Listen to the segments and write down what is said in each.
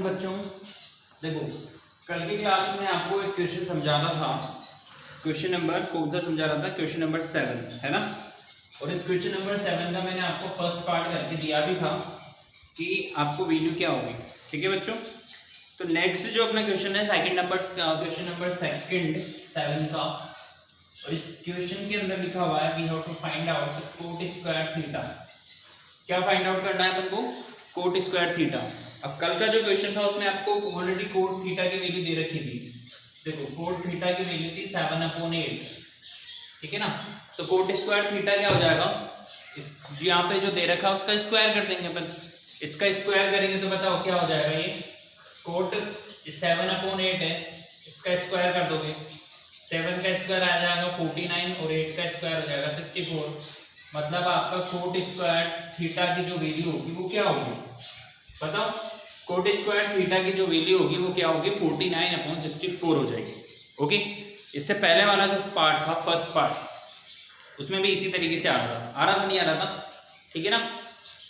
Afternoon बच्चों। देखो कल की क्लास में आपको एक क्वेश्चन समझा रहा था। क्वेश्चन नंबर कौन सा समझा रहा था? क्वेश्चन नंबर 7 है ना। और इस क्वेश्चन नंबर 7 का मैंने आपको फर्स्ट पार्ट करके दिया भी था कि आपको वैल्यू क्या होगी। ठीक है बच्चों। तो नेक्स्ट जो अपना क्वेश्चन है क्वेश्चन नंबर 7 का, और इस क्वेश्चन के अंदर लिखा हुआ है we have to find out cot square theta. क्या फाइंड आउट करना है अपन को? Cot square theta. अब कल का जो क्वेश्चन था उसमें आपको ऑलरेडी कोट थीटा की वैल्यू दे रखी थी। देखो कोट थीटा की वैल्यू थी 7/8। ठीक है ना। तो कोट स्क्वायर थीटा क्या हो जाएगा? इस यहाँ पे जो दे रखा है उसका स्क्वायर कर देंगे अपन। इसका स्क्वायर करेंगे तो बताओ क्या हो जाएगा? ये कोट 7/8 है, इसका स्क्वायर कर दोगे 7 का स्क्वायर आ जाएगा 49 और 8 का स्क्वायर हो जाएगा 64। मतलब आपका कोट स्क्वायर थीटा की जो वैल्यू होगी वो क्या होगी बताओ? कोट स्क्वायर थीटा की जो वैल्यू होगी वो क्या होगी? 49/64 हो जाएगी। ओके। इससे पहले वाला जो पार्ट था फर्स्ट पार्ट उसमें भी इसी तरीके से आ रहा था नहीं आ रहा था? ठीक है ना।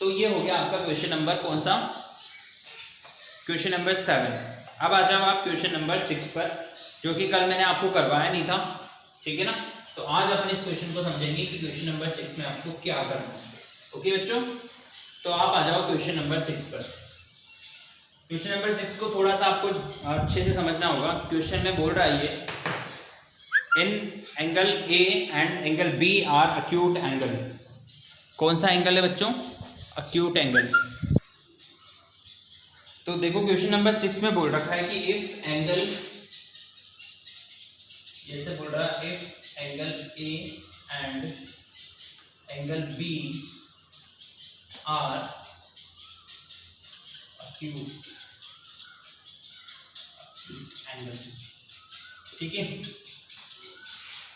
तो ये हो गया आपका क्वेश्चन नंबर कौन सा? Question number 7। अब आ जाओ आप क्वेश्चन नंबर 6 पर, जो कि कल मैंने आपको करवाया नहीं था। ठीक है ना। तो आज अपन इस क्वेश्चन को समझेंगे कि क्वेश्चन नंबर 6 में आपको क्या करना है। ओके बच्चों। तो आप आ जाओ क्वेश्चन नंबर 6 पर। क्वेश्चन नंबर 6 को थोड़ा सा आपको अच्छे से समझना होगा। क्वेश्चन में बोल रहा है ये इन angle A and angle B are acute angle. कौन सा एंगल है बच्चों? Acute angle. तो देखो क्वेश्चन नंबर 6 में बोल रखा है कि इफ एंगल, जैसे बोल रहा है if angle A and angle B are acute angle. ठीक है।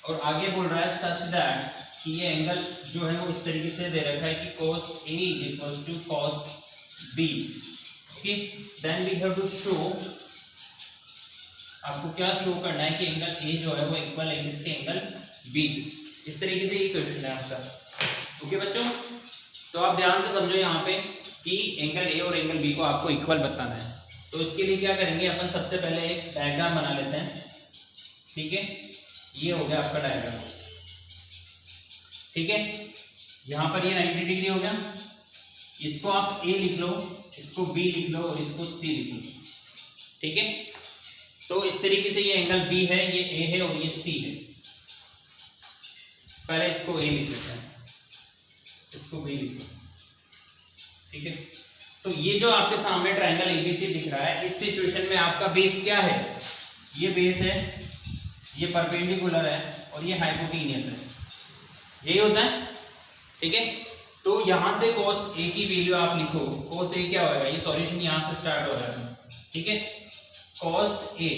और आगे बोल रहा है सच दैट कि ये एंगल जो है वो इस तरीके से दे रखा है कि cos A = cos B। Okay. Then we have to show, आपको क्या शो करना है कि एंगल A जो है वो इक्वल है किसके? Angle B। इस तरीके से ये क्वेश्चन है आपका। ओके बच्चों। तो आप ध्यान से समझो यहाँ पे कि एंगल A और एंगल B को आपको इक्वल बताना है। तो इसके लिए क्या करेंगे अपन? सबसे पहले एक डायग्राम बना लेते हैं। ठीक है। ये हो गया आपका डायग्राम। ठीक है। यहाँ पर ये 90 डिग्री हो गया। इसको आप A लिख लो, इसको B लिख लो और इसको C लिख लो। ठीक है। तो इस तरीके से ये एंगल B है, ये A है और ये C है। पहले इसको A लिख लेते हैं, इसको B लिख लो। ठीक है। तो ये जो आपके सामने ट्रायंगल ABC दिख रहा है, इस सिचुएशन में आपका बेस क्या है? ये बेस है, ये परपेंडिकुलर है और ये हाइपोटेनियस है। यही होता है। ठीक है। तो यहां से cos A की वैल्यू आप लिखो। cos A क्या होगा? ये सॉल्यूशन यहां से स्टार्ट हो रहा है। ठीक है। cos A,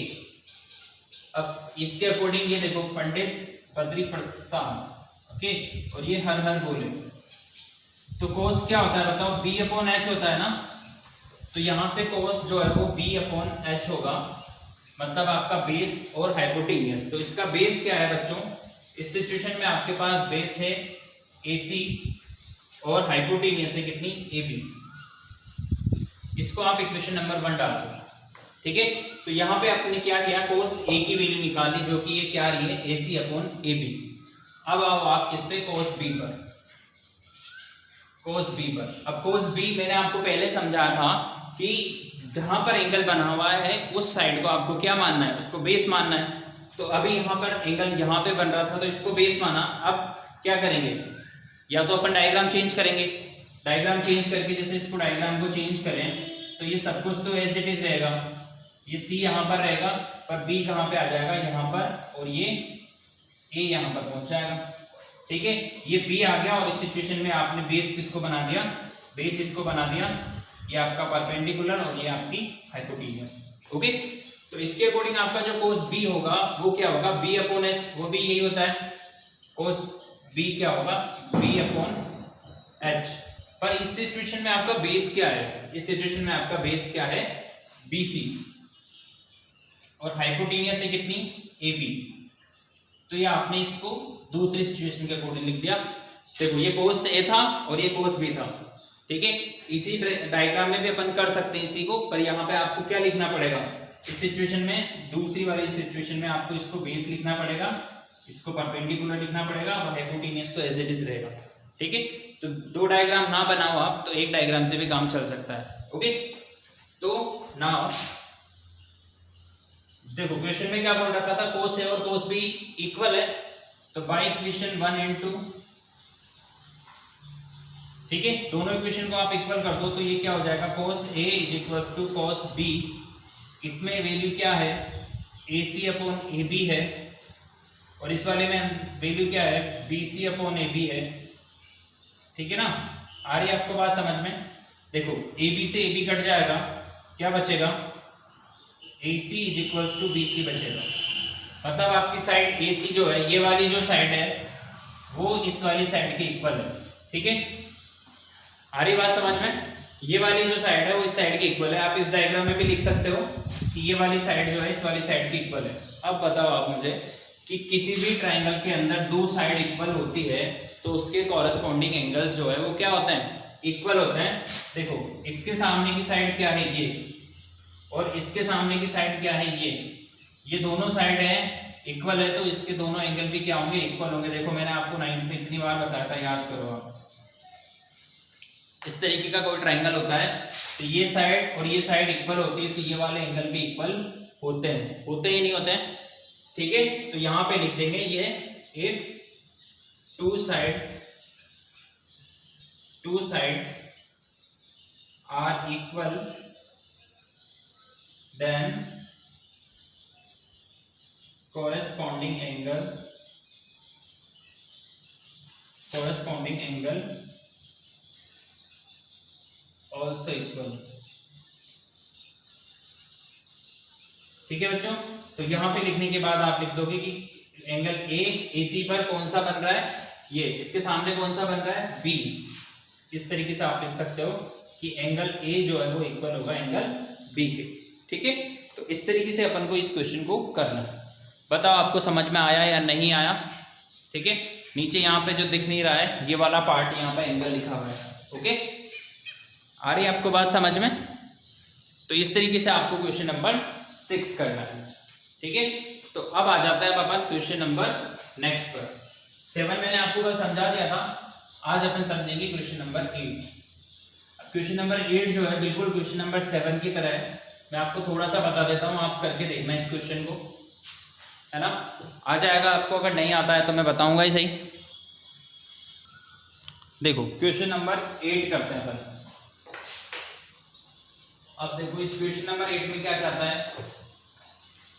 अब इसके अकॉर्डिंग ये देखो पंडित बद्री प्रसाद। ओके। और ये हर हर बोले। तो cos क्या होता है बताओ? B/H होता है ना। तो यहां से cos जो है वो B/H होगा। मतलब आपका बेस और हाइपोटेनियस। तो इसका बेस क्या है बच्चों? इस सिचुएशन में आपके पास बेस है AC और हाइपोटेनियस है कितनी? AB। इसको आप इक्वेशन नंबर 1 डाल दो। ठीक है। तो यहाँ पे आपने क्या किया? cos A की वैल्यू निकाली, जो कि ये क्या रही है? AC/AB। अब आओ आप इस पे cos B पर। cos B पर, अब cos B मैंने आपको पहले समझाया था कि जहां पर एंगल बना हुआ है उस साइड को आपको क्या मानना है? उसको बेस मानना है। तो अभी यहाँ पर एंगल यहाँ पे बन रहा था तो इसको बेस माना। अब क्या करेंगे? या तो अपन डायग्राम चेंज करेंगे। डायग्राम चेंज करके जैसे इसको डायग्राम को चेंज करें तो ये सब कुछ तो एज इट इज रहेगा। ये C यहाँ पर रहेगा, पर B कहाँ पे आ जाएगा? यहाँ पर। और ये A यहाँ पर पहुंच जाएगा। ठीक है। ये B आ गया और इस सिचुएशन में आपने बेस किसको बना दिया? बेस इसको बना दिया। ये आपका परपेंडिकुलर और ये आपकी हाइपोटेनियस। ओके। तो इसके अकॉर्डिंग आपका जो cos B होगा वो क्या होगा? B/H। वो भी यही होता है। cos B क्या होगा? B/H। पर इस सिचुएशन में आपका बेस क्या है? इस सिचुएशन में आपका बेस क्या है? BC। और हाइपोटेनियस है कितनी? AB। तो ये आपने इसको दूसरी सिचुएशन के अकॉर्डिंग लिख दिया। देखो ये cos A था और ये cos B था। ठीक है, इसी डायग्राम में भी अपन कर सकते हैं इसी को, पर यहाँ पे आपको क्या लिखना पड़ेगा इस सिचुएशन में, दूसरी वाली सिचुएशन में आपको इसको बेस लिखना पड़ेगा, इसको परपेंडिकुलर लिखना पड़ेगा और हाइपोटेन्यूज तो एज इट इज रहेगा। ठीक है, तो दो डायग्राम ना बनाओ आप तो एक डायग्राम से भी काम चल सकता है। ओके, तो नाउ देखो क्वेश्चन में क्या बोल रखा था, कोस ए और कोस बी इक्वल है, तो बाय इक्वेशन 1 and 2, ठीक है, दोनों इक्वेशन को आप इक्वल कर दो तो ये क्या हो जाएगा, cos A is equals to cos B, इसमें वैल्यू क्या है ए सी अपॉन ए बी है, और इस वाले में वैल्यू क्या है B C upon A B है। ठीक है ना, आ रही है आपको बात समझ में? देखो ए बी से ए बी कट जाएगा, क्या बचेगा, A C is equals to B C बचेगा। मतलब आपकी साइड ए सी जो है, ये वाली जो साइड है वो इस वाली साइड के इक्वल है। ठीक है, आ रही बात समझ में? ये वाली जो साइड है वो इस साइड के इक्वल है। आप इस डायग्राम में भी लिख सकते हो कि ये वाली साइड जो है इस वाली साइड के इक्वल है। अब बताओ आप मुझे कि किसी भी ट्राइंगल के अंदर दो साइड इक्वल होती है तो उसके कॉरेस्पॉन्डिंग एंगल्स जो है वो क्या होते हैं, इक्वल होते हैं। देखो इसके सामने की साइड क्या है ये, और इसके सामने की साइड क्या है ये दोनों साइड है इक्वल है, तो इसके दोनों एंगल भी क्या होंगे, इक्वल होंगे। देखो मैंने आपको 9th में इतनी बार बताया था, याद करो आप। इस तरीके का कोई ट्राइंगल होता है तो ये साइड और ये साइड इक्वल होती है, तो ये वाले एंगल भी इक्वल होते हैं, होते ही नहीं होते हैं। ठीक है, तो यहां पे लिख देंगे ये, if two side are equal then corresponding angle also equal। ठीक है बच्चों, तो यहां पे लिखने के बाद आप लिख दोगे कि एंगल ए सी पर कौन सा बन रहा है, ये इसके सामने कौन सा बन रहा है, बी। इस तरीके से आप लिख सकते हो कि एंगल ए जो है वो इक्वल होगा एंगल बी के। ठीक है, तो इस तरीके से अपन को इस क्वेश्चन को करना है। बताओ आपको समझ में आया या नहीं आया? ठीक है, नीचे यहाँ पे जो दिख नहीं रहा है ये वाला पार्ट, यहाँ पे एंगल लिखा हुआ है। ओके, आ रही है आपको बात समझ में? तो इस तरीके से आपको क्वेश्चन नंबर 6 करना है। ठीक है, तो अब आ जाता है अपन क्वेश्चन नंबर नेक्स्ट पर। 7 मैंने आपको कल समझा दिया था, आज अपन समझेंगे क्वेश्चन नंबर 8। क्वेश्चन नंबर 8 जो है बिल्कुल क्वेश्चन नंबर 7 की तरह है। मैं आपको थोड़ा सा बता देता हूँ, आप करके देखना इस क्वेश्चन को, है ना, आ जाएगा आपको। अगर नहीं आता है तो मैं बताऊंगा ही सही। देखो क्वेश्चन नंबर 8 करते हैं अपन। अब देखो इस क्वेश्चन नंबर 8 में क्या चाहता है,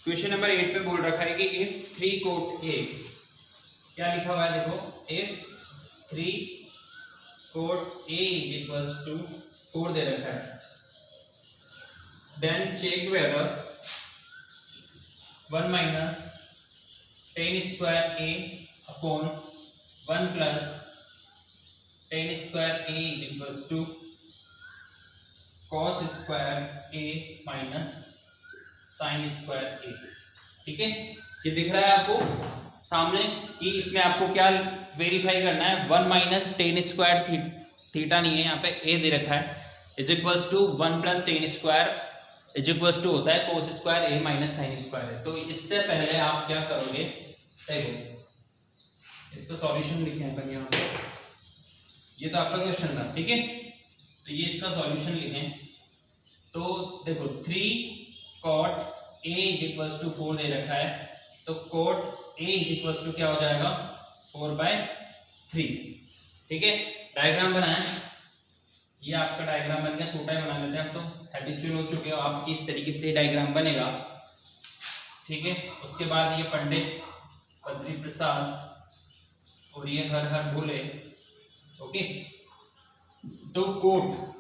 क्वेश्चन नंबर 8 पे बोल रखा है कि इफ 3 कोट ए, क्या लिखा हुआ है देखो, if 3 cot A is equals to 4 दे रखा है, then check whether 1 minus tan square A upon 1 plus tan square A is equals to cos square A minus sin square A. ठीक है, ये दिख रहा है आपको सामने कि इसमें आपको क्या वेरीफाई करना है, 1 माइनस tan स्क्वायर थीटा नहीं है, यहाँ पे ए दे रखा है, is equals to 1 plus tan square is equals to होता है cos square A minus sine square है। तो इससे पहले आप क्या करोगे, देखो इसका सॉल्यूशन लिखे हैं अपन यहाँ पे, ये तो आपका क्वेश्चन था। ठीक है, तो ये इसका सॉल्यूशन लिखें तो देखो 3 cot a is equals to 4 दे रखा है, तो cot a is equals to क्या हो जाएगा 4/3। ठीक है, डायग्राम बनाएं, ये आपका डायग्राम बन गया, छोटा ही बना लेते हैं, हम तो हैबिचुअल हो चुके हो आपकी, इस तरीके से डायग्राम बनेगा। ठीक है, उसके बाद ये पंडित बद्री प्रसाद और ये हर हर भोले। ओके, तो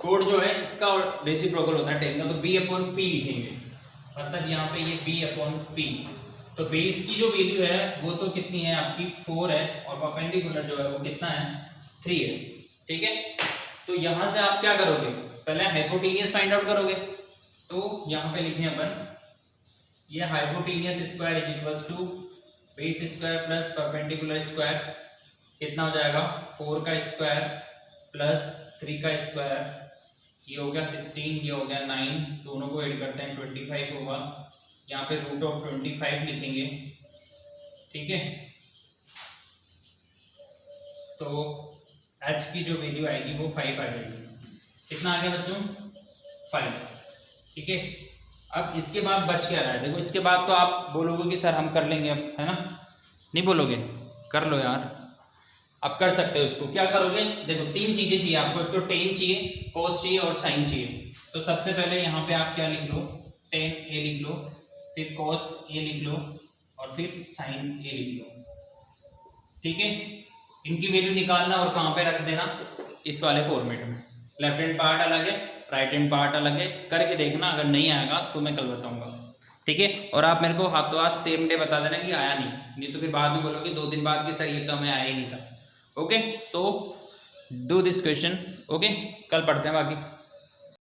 कोड जो है इसका रेसिप्रोकल होता है टेन का, तो b अपॉन पी लिखेंगे, मतलब यहाँ पे ये b अपॉन पी। तो बेस की जो वैल्यू है वो तो कितनी है आपकी 4 है, और परपेंडिकुलर जो है वो कितना है 3 है। ठीक है, तो यहां से आप क्या करोगे, पहले हाइपोटेनियस फाइंड आउट करोगे, तो यहाँ पे लिखे अपन ये hypotenuse square is equals to base square plus perpendicular square, कितना हो जाएगा 4 का स्क्वायर प्लस 3 का स्क्वायर, ये हो गया 16, ये हो गया 9, दोनों को ऐड करते हैं 25 होगा। यहाँ पे रूट ऑफ 25 लिखेंगे, ठीक है। तो h की जो वैल्यू आएगी वो 5 आ जाएगी। कितना आ गया बच्चों? 5, ठीक है। अब इसके बाद बच क्या रहा है? देखो इसके बाद तो आप बोलोगे कि सर हम कर लेंगे अब, है ना? नहीं बोलोगे? कर लो यार, अब कर सकते हो इसको। क्या करोगे? देखो 3 चीजें चाहिए आपको, एक तो टेन चाहिए, कोस चाहिए और साइन चाहिए। तो सबसे पहले यहाँ पे आप क्या लिख लो? टेन ए लिख लो, फिर कॉस ए लिख लो और फिर साइन ए लिख लो, ठीक है। इनकी वैल्यू निकालना और कहाँ पे रख देना? इस वाले फॉर्मेट में। लेफ्ट हैंड पार्ट अलग है, राइट हैंड पार्ट अलग है, करके देखना। अगर नहीं आएगा तो मैं कल बताऊंगा, ठीक है। और आप मेरे को हाथों हाथ सेम डे बता देना कि आया नहीं तो फिर बाद में बोलोगे 2 दिन बाद कि सर ये तो हमें आया ही नहीं था। Okay, so do this question, okay. कल पढ़ते हैं बाकी।